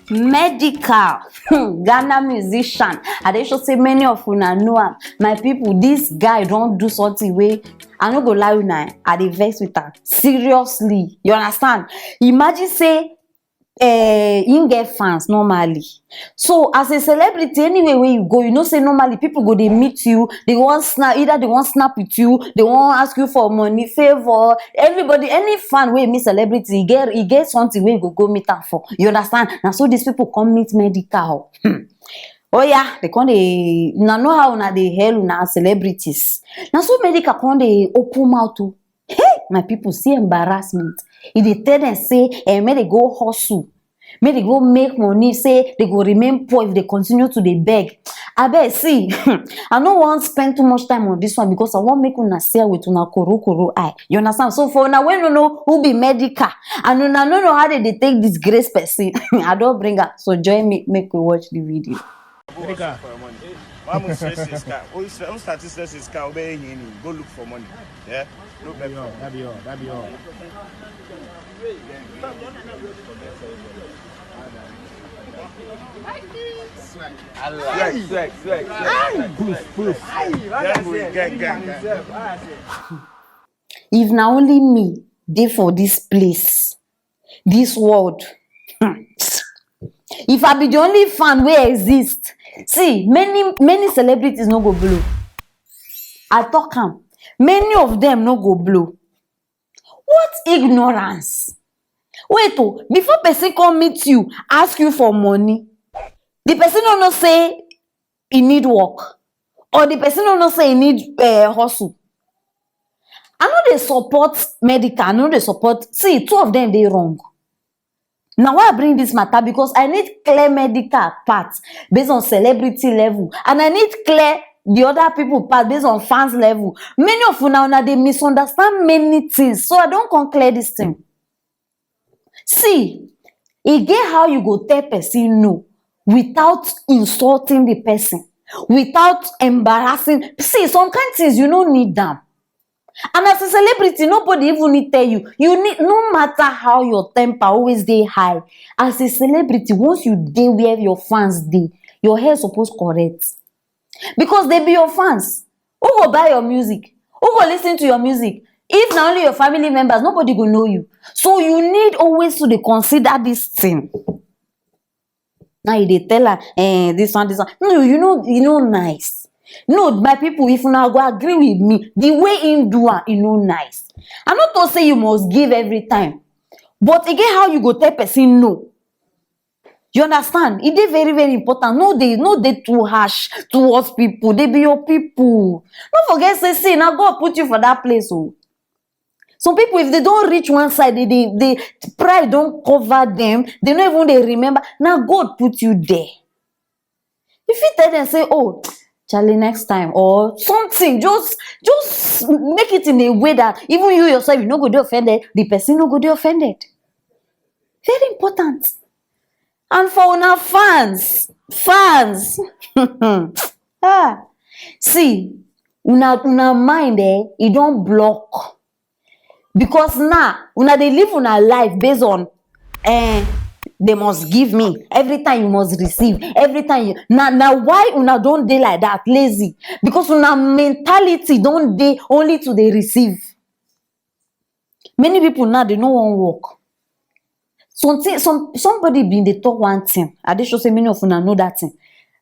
Medikal, Ghana musician. I dey sure say many of una know am. My people, this guy don do something wey I no go lie una, I dey vex with am. Seriously, you understand? Imagine say him get fans normally. So as a celebrity, anywhere where you go, you know say normally people go dey meet you, they wan snap, either they wan snap with you, they wan ask you for money, favor. Everybody, any fan wey meet celebrity, e get something wey go meet am for. You understand? Na so these people come meet Medikal. Oh yeah, they come dey una know how una dey hail una celebrities. Na so Medikal come dey open mouth o. Hey, my people, see embarrassment. E dey tell them say make they go hustle, make they go make money, say they go remain poor if they continue to dey beg. Abeg, see, I no wan spend too much time on this one because I wan make una see with una koro eye. You understand? So for una wey no know who be Medikal and una no know how they dey take disgrace person, I don bring am. So join me, make we watch the video. Medikal, vamos stress this car. Vamos start to stress this car. Obey him. Go look for money. Yeah. No better. That be all. If na only me dey for this place, this world, if I be the only fan wey exist, see, many celebrities no go blow. I talk am, many of them no go blow. What ignorance! Wait oh, before person come meet you, ask you for money, the person no know say e need work, or the person no know say e need hustle. I no dey support Medikal, I no dey support. See, two of them dey wrong. Now why I bring this matter? Because I need clear Medikal part based on celebrity level, and I need clear the other people part based on fans level. Many of una dey misunderstand many things, so I don come clear this thing. See, e get how you go tell person no without insulting the person, without embarrassing. See, some kind things you no need them. And as a celebrity, nobody even need tell you. You need, no matter how your temper always dey high, as a celebrity, once you dey where your fans dey, your hair suppose correct. Because they be your fans. Who go buy your music? Who go listen to your music? If na only your family members, nobody go know you. So you need always to dey consider this thing. Now you dey tell her, this one. No, you know nice. No, my people, if una go agree with me, the way him do am, e no nice. I no talk say you must give every time, but again, how you go tell person no? You understand? It is very, very important. No, they too harsh towards people. They be your people. Don't forget, say, now God put you for that place. Oh. Some people, if they don't reach one side, they pride don't cover them. They don't even they remember. Now God put you there. If you tell them, say, oh, Charlie, next time, or something, just make it in a way that even you yourself, you no go dey offended, the person no go dey offended. Very important. And for una fans, see, una mind e don block. Because now, una dey live una life based on they must give me. Every time you must receive. Every time you now why una don't dey like that, lazy? Because una mentality don't dey only to dey receive. Many people now they no wan work. Somebody been dey talk one thing. I dey sure say many of una know that thing.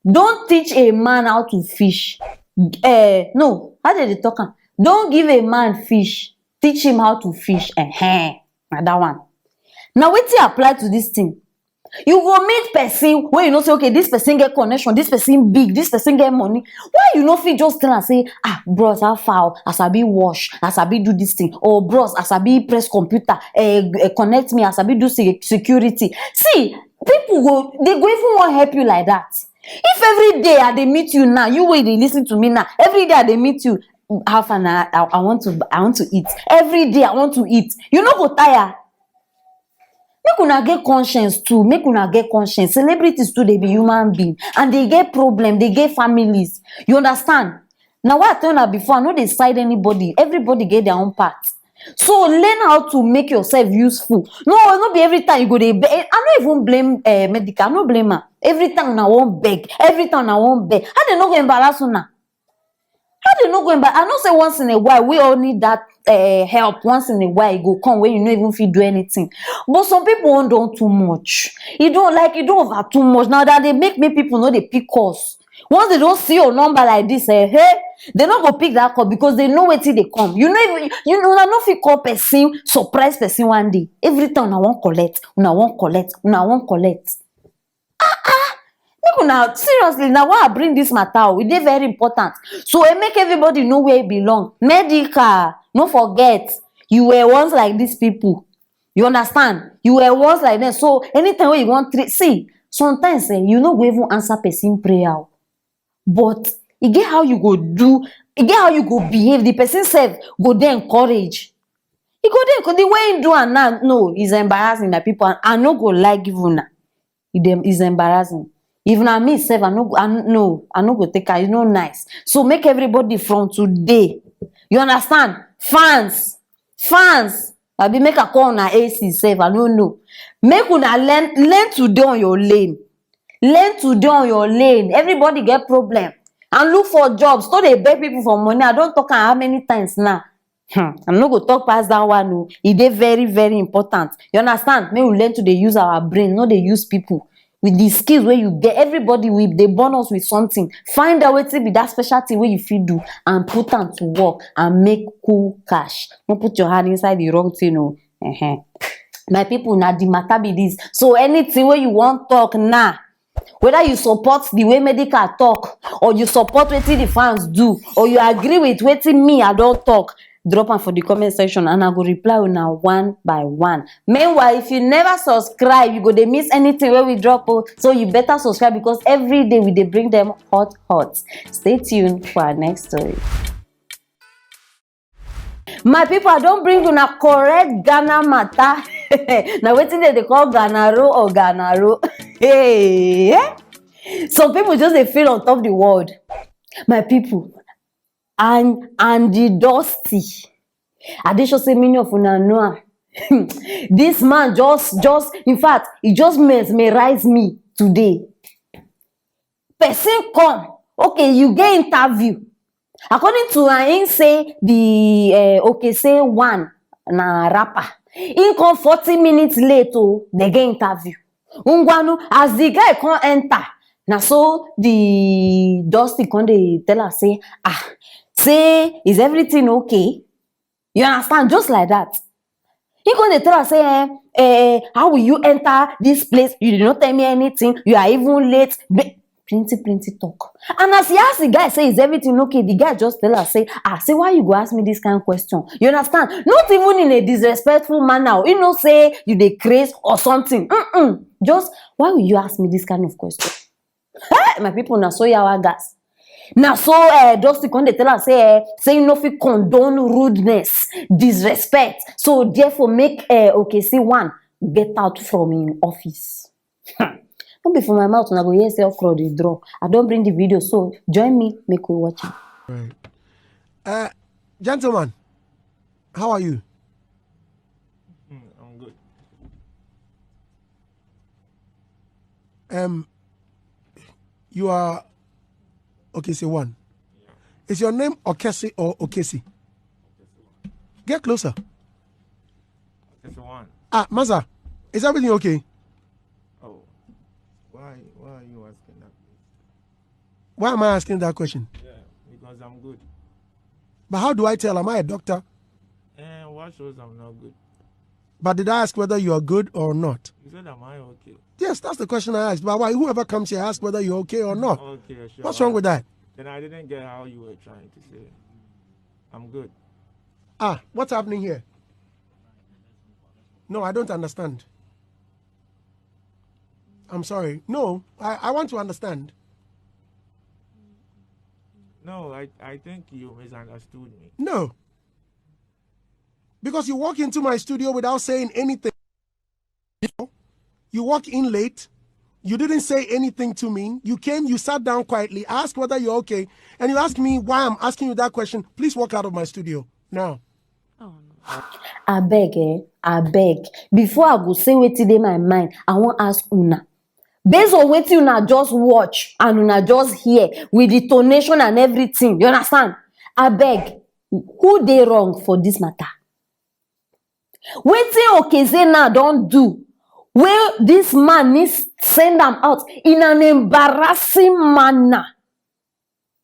Don't teach a man how to fish. No, how dey talk am? Don't give a man fish. Teach him how to fish. Na that one. Now wetin apply to this thing? You go meet person where you know say, okay, this person get connection, this person big, this person get money. Why you no fit just tell and say, bros, how far? As I be wash, as I be do this thing, or bros, as I be press computer, connect me, as I be do security. See, people they go even want help you like that. If every day I dey meet you now, you wey dey listen to me now, every day I dey meet you, half an hour, I want to eat. Every day I want to eat. You no go tire. Make una get conscience too. Make una get conscience. Celebrities too, they be human being. And they get problem. They get families. You understand? Now what I told you before, I know they side anybody. Everybody get their own part. So learn how to make yourself useful. No be every time you go dey beg. I no even blame medical. I no blame her. Every time una wan beg, every time una wan beg. How they no go embarrass una? How they no go embarrass? I know say once in a while we all need that help. Once in a while e go come when you no even fit do anything. But some people wan don too much. You don't over too much. Now that they make people no dey pick us. Once they don't see your number like this, hey, they no go pick that call because they know wetin dey come. You una no fit call person, surprise person one day. Every time una wan collect, una wan collect. Make una seriously na why I bring this matter. E dey very important. So make everybody know where e belong. Medical, no forget, you were once like these people. You understand? You were once like them. So anytime when you want treat, see, sometimes you no go even answer person prayer. But e get how you go do, e get how you go behave. The person sef go dey encourage. E go dey the way you do am now, no, it's embarrassing my people. And I no go like give una. It's embarrassing. If na me sef, I no go take am. It's no nice. So make everybody from today, you understand? Fans, abi make I call una AC sef. I no know. Make una learn to dey on your lane. Learn to dey on your lane. Everybody get problem. And look for jobs. So dey beg people for money. I don talk am how many times now. I'm no go talk past that one. No, e dey very, very important. You understand? Make we learn to dey use our brain, no dey use people. With the skills wey you get, everybody will dey born us with something. Find out wetin be that special thing wey you fit do and put am to work and make cool cash. No put your hand inside the wrong thing. No. My people, na the matter be this. So anything wey you wan talk now, whether you support the way medical talk or you support wetin the fans do or you agree with wetin me I don talk, drop am for the comment section and I go reply una one by one. Meanwhile, if you never subscribe, you go dey miss anything wey we drop. So you better subscribe because every day we dey bring them hot. Stay tuned for our next story. My people, I don bring una correct Ghana matter. Na wetin dem dey call Ghanaro or Ghanaro. Hey, some people just dey feel on top the world. My people, and the Dusty. I dey sure say many of una know am. This man just in fact, he just mesmerize me today. Person come, okay, you get interview. According to him say the say one na rapper. He come 40 minutes late they get interview. Ungwanu, as the guy come enter, na so the Dusty come dey tell her say, say, is everything okay? You understand? Just like that. He come dey tell her say, how will you enter this place? You did not tell me anything. You are even late. Plenty talk. And as he ask the guy say, is everything okay? The guy just tell her say, say why you go ask me this kind of question? You understand? Not even in a disrespectful manner. You know, say you dey craze or something. Just why will you ask me this kind of question? My people, na so yawa gas. Now so Dusty come dey tell her say you no fit condone rudeness, disrespect. So therefore make say one get out from him office. No be for my mouth, and I go hear say okra dey draw. I don't bring the video, so join me, make we watch it. Right. Gentlemen, how are you? I'm good. You are okay. Say one. Yeah. Is your name Okesi or Okesi? Get closer. Okesi one. Maza, is everything okay? Why are you asking that? Why am I asking that question? Yeah, because I'm good. But how do I tell? Am I a doctor? What shows I'm not good? But did I ask whether you are good or not? You said, am I okay? Yes, that's the question I asked. But why? Whoever comes here asks whether you're okay or not. Okay, sure. What's wrong with that? Then I didn't get how you were trying to say. I'm good. What's happening here? No, I don't understand. I'm sorry. No, I want to understand. No, I think you misunderstood me. No. Because you walk into my studio without saying anything. You walk in late. You didn't say anything to me. You came, you sat down quietly, asked whether you're okay, and you asked me why I'm asking you that question. Please walk out of my studio now. Oh, no. I beg. Before I go say wetin dey my mind, I wan ask una. Based on wetin una just watch and una just hear with the tonation and everything, you understand? Abeg, who dey wrong for this matter? Wetin Okeze now don do wey this man need send am out in an embarrassing manner?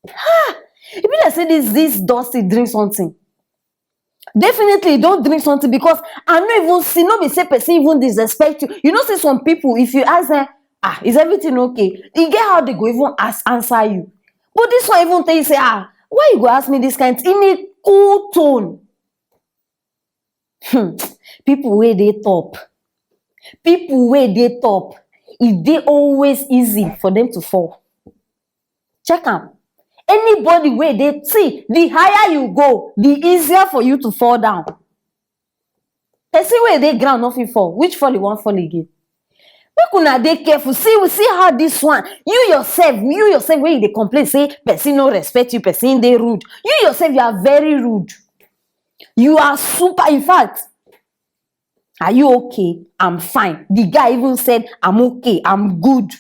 E be like say this Dusty drink something. Definitely don't drink something, because I no even see, no be say person even disrespect you. You know, say some people, if you ask them, is everything okay? You get how they go even answer you. But this one even tell you say, why you go ask me this kind in a cool tone? People wey dey top, e dey always easy for them to fall. Check am. Anybody wey dey see, the higher you go, the easier for you to fall down. Person wey dey ground no fit fall, which fall you wan fall again? Make una dey careful. See how this one, you yourself wey you dey complain say person no respect you, person dey rude. You yourself, you are very rude. You are super. In fact, are you okay? I'm fine. The guy even said, I'm okay, I'm good.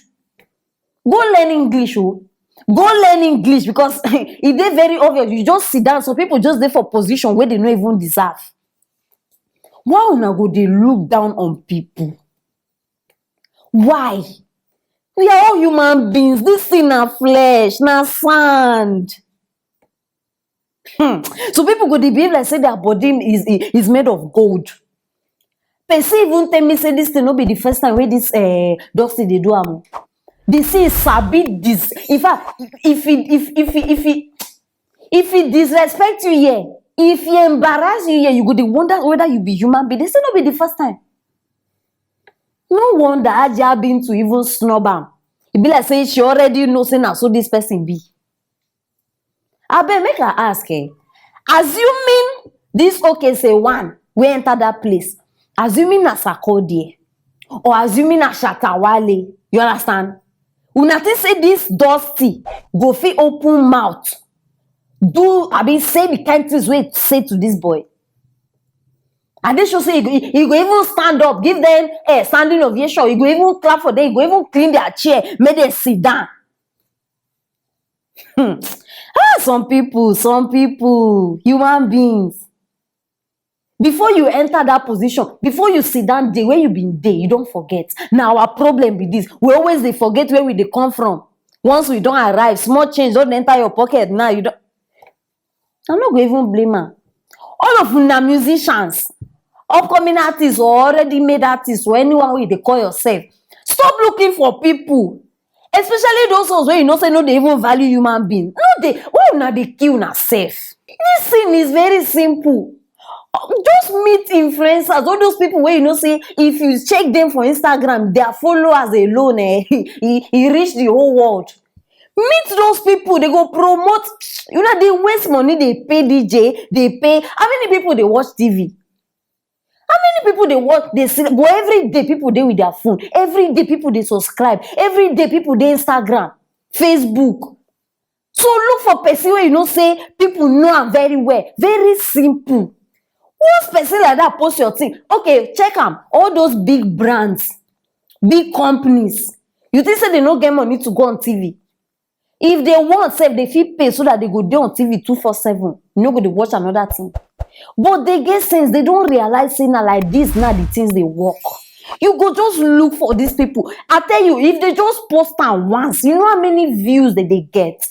Go learn English, oh. Go learn English, because e dey very obvious. You just sit down, so people just dey for position where they no even deserve. Why una go dey look down on people? Why? We are all human beings. This thing na flesh, na sand. So people go dey behave like say their body is made of gold. Person even tell me say this thing no be the first time wey this Dusty dey do am. They say sabi this. In fact, if he disrespect you here, if he embarrass you here, you go dey wonder whether you be human being. They say no be the first time. No wonder Aja been to even snub am. E be like say she already know say na so this person be. Abeg, make I ask, assuming this Okeze one wey enter that place, assuming na Sarkodie or assuming na Shatawale, you understand? Una think say this Dusty go fit open mouth, say the kind things wey say to this boy? And they should say he go even stand up, give them a standing ovation. He go even clap for them. He go even clean their chair, make them sit down. Some people, human beings. Before you enter that position, before you sit down there, where you been there, you don't forget. Now our problem with this, we always they forget where we they come from. Once we don't arrive, small change don't enter your pocket. Now you don't. I'm not going to even blame her. All of them are musicians, upcoming artists, or already made artists, or anyone way they call yourself. Stop looking for people, especially those ones where you know say no they even value human beings. No, why not they kill yourself? This thing is very simple. Just meet influencers, all those people where you know say if you check them for Instagram, their followers alone, he reach the whole world. Meet those people, they go promote. You know, they waste money, they pay DJ, they pay. How many people they watch TV? How many people they watch? They see, but every day people they with their phone. Every day people they subscribe. Every day people they Instagram, Facebook. So look for person where you know say people know am very well. Very simple. Once person like that post your thing, okay, check them. All those big brands, big companies, you think say they no get money to go on TV? If they want, say they fit pay so that they go there on TV 247. You no go to watch another thing. But they get sense. They don't realize say now like this now the things they work. You go just look for these people. I tell you, if they just post am once, you know how many views that they get.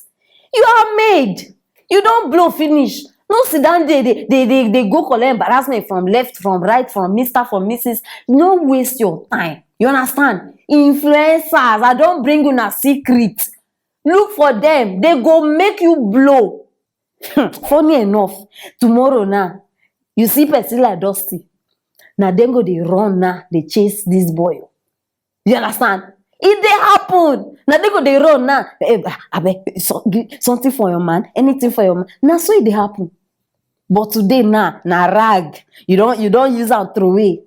You are made. You don't blow finish. No sit down there, they go collect embarrassment from left, from right, from Mr., from Mrs. No waste your time. You understand? Influencers, I don't bring you a secret. Look for them. They go make you blow. Funny enough, tomorrow now, you see person like Dusty. Now then go they run now, they chase this boy. You understand? If they happen, now they go they run now. Something for your man, anything for your man. Now so it they happen. But today now, rag. You don't use and throw away.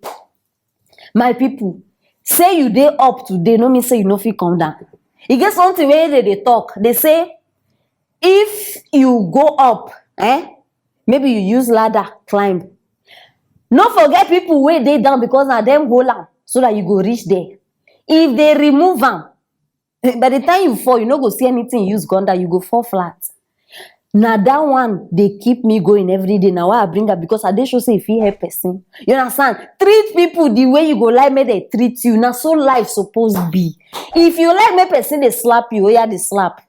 My people, say you day up today, no mean say you no fit come down. You get something where they talk. They say if you go up, maybe you use ladder, climb. No forget people wey dey down because na dem hold am so that you go reach there. If they remove am, by the time you fall, you no go see anything use gun down, you go fall flat. Na that one dey keep me going every day. Na why I bring am, because I dey sure say e fit help person. You understand? Treat people the way you go like make they treat you. Na so life suppose be. If you like make person dey slap you, oya dey slap.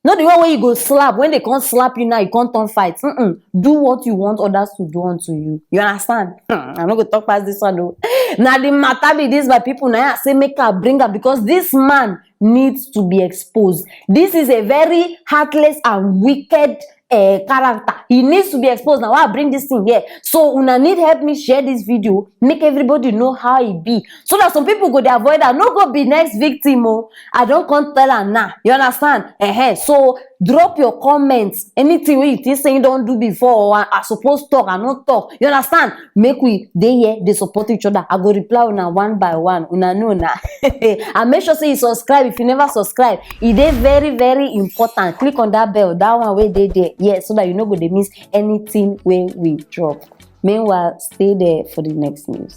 Not the one wey you go slap, when they can't slap you now, you can't turn fight. Do what you want others to do unto you. You understand? I'm not gonna talk past this one though. Now the matter be this by people now, I say make her bring her, because this man needs to be exposed. This is a very heartless and wicked character. He needs to be exposed. Now I bring this thing here. So una need help me share this video, make everybody know how it be, so that some people go dey avoid that. No go be next victim. Oh, I don't come tell her now. You understand? So drop your comments. Anything wey you think say you don't do before, or I suppose talk, I not talk. You understand? Make we dey here, they support each other. I go reply una one by one. Una know na. And make sure say you subscribe if you never subscribe. It is very, very important. Click on that bell, that one where they there. Yes, so that you no go dey miss anything when we drop. Meanwhile, stay there for the next news.